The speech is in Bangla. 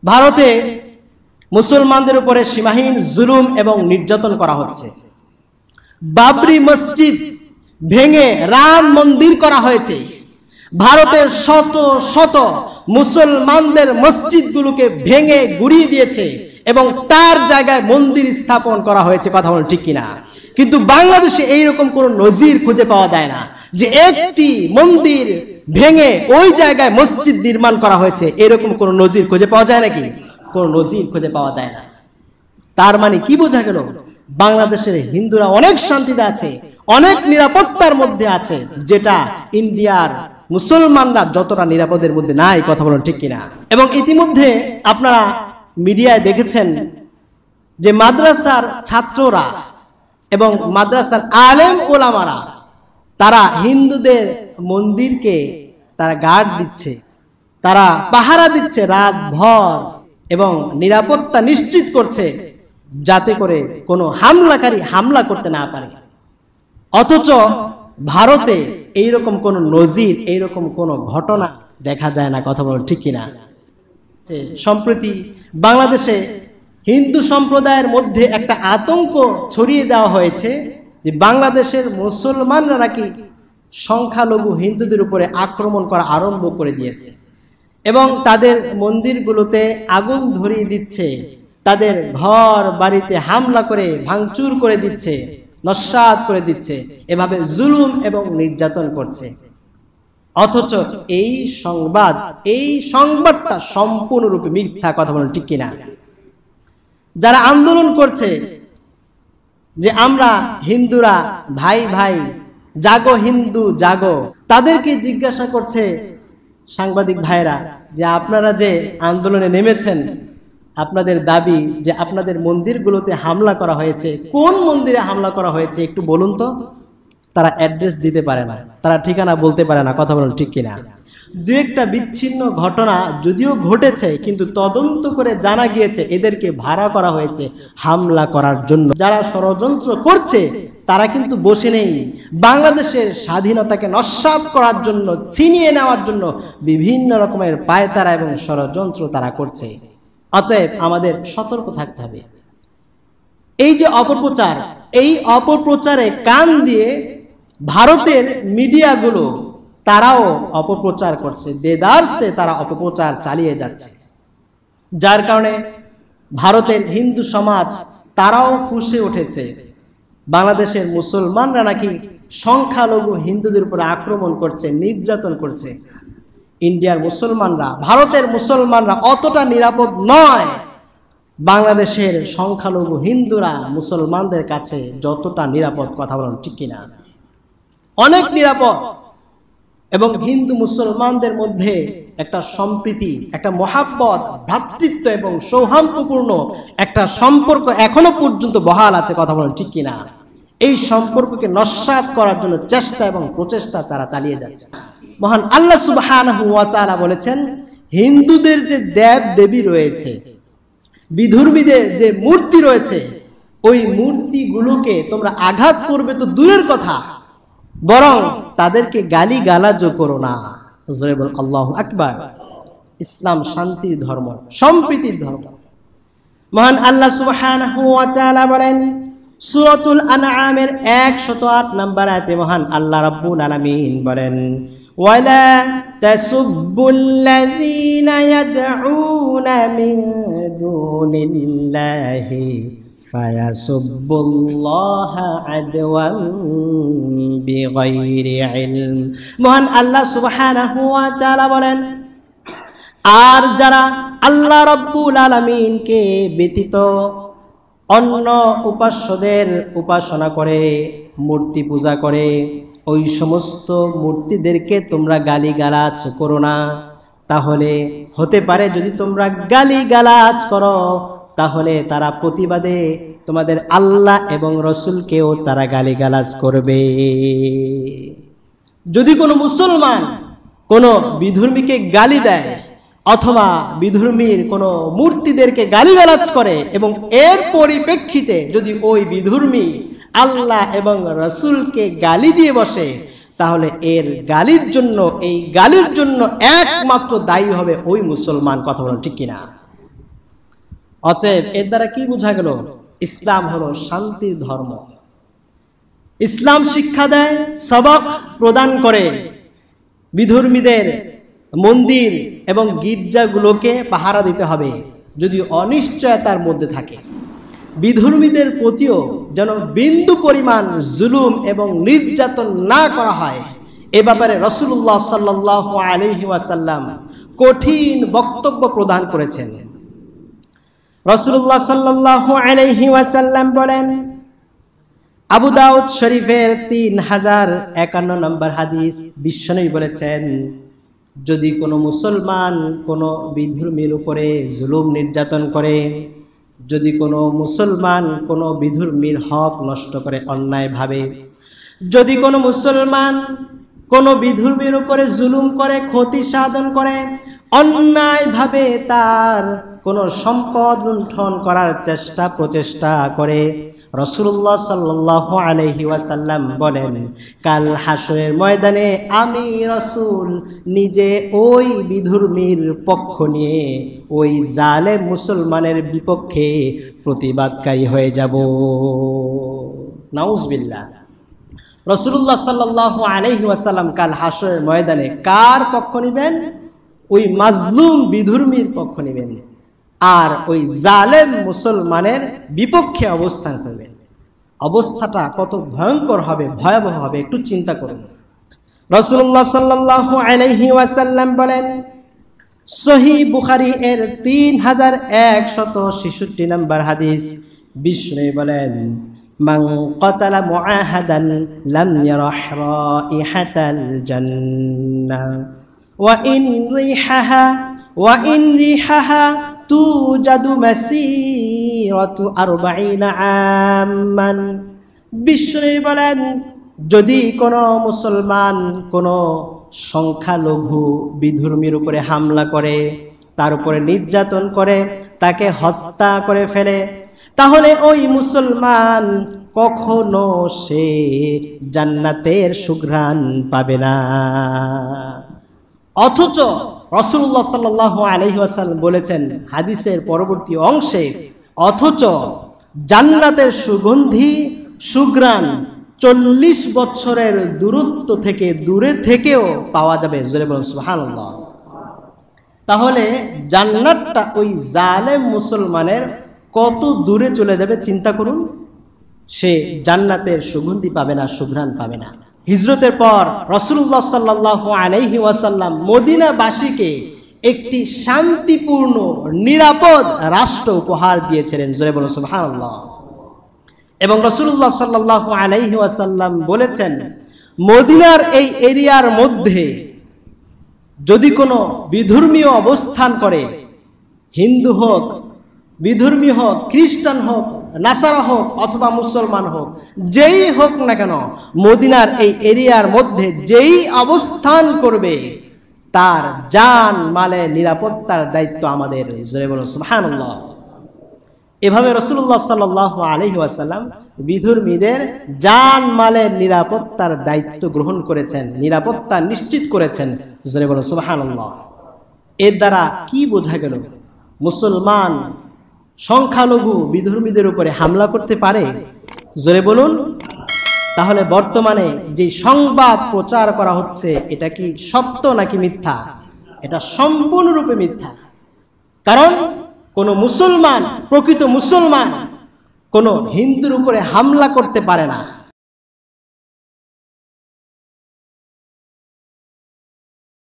ভারতে মুসলমানদের উপরে সীমাহীন জুলুম এবং নির্যাতন করা হচ্ছে। বাবরি মসজিদ ভেঙে রাম মন্দির করা হয়েছে। ভারতের শত শত মুসলমানদের মসজিদগুলোকে ভেঙে গুড়িয়ে দিয়েছে এবং তার জায়গায় মন্দির স্থাপন করা হয়েছে। কথা বলেন ঠিক কিনা? কিন্তু বাংলাদেশে এইরকম কোনো নজির খুঁজে পাওয়া যায় না যে একটি মন্দির ভেঙে ওই জায়গায় মসজিদ নির্মাণ করা হয়েছে। এরকম কোনো নজির খুঁজে পাওয়া যায় নাকি? কোনো নজির খুঁজে পাওয়া যায় না। তার মানে কি বোঝা গেল? বাংলাদেশের হিন্দুরা অনেক শান্তিতে আছে, অনেক নিরাপত্তার মধ্যে আছে, যেটা ইন্ডিয়ার মুসলমানরা যতটা নিরাপদের মধ্যে নাই। কথা বলেন ঠিক কিনা? এবং ইতিমধ্যে আপনারা মিডিয়ায় দেখেছেন যে মাদ্রাসার ছাত্ররা এবং মাদ্রাসার আলেম ওলামারা তারা হিন্দুদের মন্দিরকে তারা গার্ড দিচ্ছে, তারা পাহারা দিচ্ছে রাত ভর এবং নিরাপত্তা নিশ্চিত করছে যাতে করে কোনো হামলাকারী হামলা করতে না পারে। অথচ ভারতে এইরকম কোনো নজির, এইরকম কোনো ঘটনা দেখা যায় না। কথা বলেন ঠিক কিনা? সম্প্রতি বাংলাদেশে হিন্দু সম্প্রদায়ের মধ্যে একটা আতঙ্ক ছড়িয়ে দেওয়া হয়েছে যে বাংলাদেশের মুসলমানরা নাকি সংখ্যালঘু হিন্দুদের উপরে আক্রমণ করা আরম্ভ করে দিয়েছে এবং তাদের মন্দিরগুলোতে আগুন ধরিয়ে দিচ্ছে, তাদের ঘর বাড়িতে হামলা করে ভাঙচুর করে দিচ্ছে, নস্যাৎ করে দিচ্ছে, এভাবে জুলুম এবং নির্যাতন করছে। অথচ এই সংবাদটা সম্পূর্ণরূপে মিথ্যা। কথা বলেন ঠিক কিনা? যারা আন্দোলন করছে যে আমরা হিন্দুরা ভাই ভাই, জাগো হিন্দু জাগো, তাদেরকে জিজ্ঞাসা করছে সাংবাদিক ভাইরা যে আপনারা যে আন্দোলনে নেমেছেন, আপনাদের দাবি যে আপনাদের মন্দিরগুলোতে হামলা করা হয়েছে, কোন মন্দিরে হামলা করা হয়েছে একটু বলুন তো। তারা অ্যাড্রেস দিতে পারে না, তারা ঠিকানা বলতে পারে না। কথা বলুন ঠিক কিনা? দু একটা বিচ্ছিন্ন ঘটনা যদিও ঘটেছে, কিন্তু তদন্ত করে জানা গিয়েছে এদেরকে ভাড়া করা হয়েছে হামলা করার জন্য। যারা ষড়যন্ত্র করছে তারা কিন্তু বসে নেই, বাংলাদেশের স্বাধীনতাকে নস্যাৎ করার জন্য, ছিনিয়ে নেওয়ার জন্য বিভিন্ন রকমের পায়তারা এবং ষড়যন্ত্র তারা করছে। অতএব আমাদের সতর্ক থাকতে হবে। এই যে অপপ্রচার, এই অপপ্রচারে কান দিয়ে ভারতের মিডিয়াগুলো তারাও অপপ্রচার করছে, দেদারসে তারা অপপ্রচার চালিয়ে যাচ্ছে, যার কারণে ভারতের হিন্দু সমাজ তারাও ফুঁসে উঠেছে। বাংলাদেশের মুসলমানরা নাকি সংখ্যালঘু হিন্দুদের উপর আক্রমণ করছে, নির্যাতন করছে। ইন্ডিয়ার মুসলমানরা, ভারতের মুসলমানরা অতটা নিরাপদ নয় বাংলাদেশের সংখ্যালঘু হিন্দুরা মুসলমানদের কাছে যতটা নিরাপদ। কথা বলেন ঠিক কিনা? অনেক নিরাপদ। এবং হিন্দু মুসলমানদের মধ্যে একটা সম্প্রীতি, একটা মহাব্বত, ভ্রাতৃত্ব এবং সৌহার্দ্যপূর্ণ একটা সম্পর্ক এখনো পর্যন্ত বহাল আছে। কথা বলেন ঠিক কিনা? এই সম্পর্ককে নস্যাৎ করার জন্য চেষ্টা এবং প্রচেষ্টা তারা চালিয়ে যাচ্ছে। মহান আল্লাহ সুবহানাহু ওয়া তাআলা বলেছেন, হিন্দুদের যে দেব দেবী রয়েছে, বিধর্মীদের যে মূর্তি রয়েছে, ওই মূর্তিগুলোকে তোমরা আঘাত করবে তো দূরের কথা, বরং তাদেরকে গালি গালাজও করো না। আল্লাহু আকবার। ইসলাম শান্তির ধর্ম, সম্প্রীতির ধর্ম। মহান আল্লাহ সুবহানাহু ওয়া তাআলা বলেন সূরাতুল আনআমের 108 নম্বর আয়াতে মহান আল্লাহ রাব্বুল আলামিন বলেন, ওয়ালা তাসুব্বুল্লাযীনা ইয়াদউনা মিন দুনিল্লাহি ফায়াসুব্বুল্লাহা আদওয়ান বিগাইরি ইলম। মহান আল্লাহ সুবহানাহু ওয়া তাআলা বলেন, আর যারা আল্লাহ রাব্বুল আলামিনকে ব্যতীত অন্য উপাস্যদের উপাসনা করে, মূর্তি পূজা করে, ওই সমস্ত মূর্তিদেরকে তোমরা গালিগালাজ করো না। তাহলে হতে পারে যদি তোমরা গালিগালাজ করো তাহলে তারা প্রতিবাদে তোমাদের আল্লাহ এবং রসুলকেও তারা গালিগালাজ করবে। যদি কোনো মুসলমান কোনো বিধর্মীকে গালি দেয় অথবা বিধর্মীর কোনো মূর্তিদেরকে গালিগালাজ করে এবং এর পরিপ্রেক্ষিতে যদি ওই বিধর্মী আল্লাহ এবং রসুলকে গালি দিয়ে বসে, তাহলে এর গালির জন্য, এই গালির জন্য একমাত্র দায়ী হবে ওই মুসলমান। কথা বলেন ঠিক কিনা? অতএব এর দ্বারা কি বোঝা গেল? ইসলাম হলো শান্তির ধর্ম। ইসলাম শিক্ষা দেয়, সবক প্রদান করে বিধর্মীদের মন্দির এবং গির্জাগুলোকে পাহারা দিতে হবে যদি অনিশ্চয়তার মধ্যে থাকে। বিধর্মীদের প্রতিও যেন বিন্দু পরিমাণ জুলুম এবং নির্যাতন না করা হয়, এ ব্যাপারে রাসূলুল্লাহ সাল্লাল্লাহু আলাইহি ওয়াসাল্লাম কঠিন বক্তব্য প্রদান করেছেন। রাসূলুল্লাহ সাল্লাল্লাহু আলাইহি ওয়াসাল্লাম বলেন, আবু দাউদ শরীফের 3051 নম্বর হাদিস, বিশ্বনবী বলেছেন, যদি কোনো মুসলমান কোনো বিধর্মীর উপরে জুলুম নির্যাতন করে, যদি কোনো মুসলমান কোনো বিধর্মীর হক নষ্ট করে অন্যায়ভাবে, যদি কোনো মুসলমান কোনো বিধর্মীর উপরে জুলুম করে, ক্ষতি সাধন করে, অন্যায়ভাবে তার কোনো সম্পদ লুণ্ঠন করার প্রচেষ্টা করে, রাসূলুল্লাহ সাল্লাল্লাহু আলাইহি ওয়াসাল্লাম বলেন, কাল হাসরের ময়দানে আমি রাসূল নিজে ওই বিধর্মীর পক্ষ নিয়ে ওই জালেম মুসলমানের বিপক্ষে প্রতিবাদকারী হয়ে যাব। নাউজুবিল্লাহ। রাসূলুল্লাহ সাল্লাল্লাহু আলাইহি ওয়াসাল্লাম কাল হাসরের ময়দানে কার পক্ষ নেবেন? ওই মাজলুম বিধর্মীর পক্ষ নেবেন আর ওই জালেম মুসলমানের বিপক্ষে অবস্থান করবেন। অবস্থাটা কত ভয়ঙ্কর হবে, ভয়াবহ হবে, একটু চিন্তা করুন। রাসূলুল্লাহ সাল্লাল্লাহু আলাইহি ওয়াসাল্লাম বলেন, সহিহ বুখারী এর 3166 নম্বর হাদিস, বিষ্ণু বলেন, মান কাতালা মুআহাদান লাম ইয়ারাহ রাইহাতাল জান্নাহ ওয়া ইন রিহাহা তুজাদু মাসিরাতু 40 আমান। বিষ্ণু বলেন, যদি কোনো মুসলমান কোনো সংখ্যালঘু বিধর্মীর উপরে হামলা করে, তার উপরে নির্যাতন করে, তাকে হত্যা করে ফেলে, তাহলে ওই মুসলমান কখনো সে জান্নাতের সুঘ্রাণ পাবে না। অথচ রাসূলুল্লাহ সাল্লাল্লাহু আলাইহি ওয়াসাল্লাম বলেছেন হাদিসের পরবর্তী অংশে, অথচ জান্নাতের সুগন্ধি সুঘ্রাণ 40 বছরের দূরত্ব থেকে দূরে থেকেও পাওয়া যাবে। জোরে বলুন সুবহানাল্লাহ। তাহলে জান্নাতটা ওই জালেম মুসলমানের কত দূরে চলে যাবে চিন্তা করুন। সে জান্নাতের সুগন্ধি পাবে না, সুঘ্রাণ পাবে না। হিজরতের পর রাসূলুল্লাহ সাল্লাল্লাহু আলাইহি ওয়াসাল্লাম মদিনাবাসীকে একটি শান্তিপূর্ণ নিরাপদ রাষ্ট্র উপহার দিয়েছিলেন। জোরে বলুন সুবহানাল্লাহ। এবং রাসূলুল্লাহ সাল্লাল্লাহু আলাইহি ওয়াসাল্লাম বলেছেন, মদিনার এই এরিয়ার মধ্যে যদি কোনো বিধর্মীয় অবস্থান করে, হিন্দু হোক, বিধর্মী হোক, খ্রিস্টান হোক, নাসারা হোক অথবা মুসলমান হোক, যেই হোক না কেন, মদিনার এই এরিয়ার মধ্যে যেই অবস্থান করবে তার জান মালের নিরাপত্তার দায়িত্ব আমাদের। জোরে বলুন সুবহানাল্লাহ। এভাবে রাসূলুল্লাহ সাল্লাল্লাহু আলাইহি ওয়াসাল্লাম বিধর্মীদের জান মালের নিরাপত্তার দায়িত্ব গ্রহণ করেছেন, নিরাপত্তা নিশ্চিত করেছেন। জোরে বলুন সুবহানাল্লাহ। এর দ্বারা কি বোঝা গেল? মুসলমান সংখ্যালঘু বিধর্মীদের উপরে হামলা করতে পারে? জোরে বলুন। তাহলে বর্তমানে যে সংবাদ প্রচার করা হচ্ছে, এটা কি সত্য নাকি মিথ্যা? এটা সম্পূর্ণরূপে মিথ্যা। কারণ কোন মুসলমান, প্রকৃত মুসলমান কোন হিন্দুর উপরে হামলা করতে পারে না।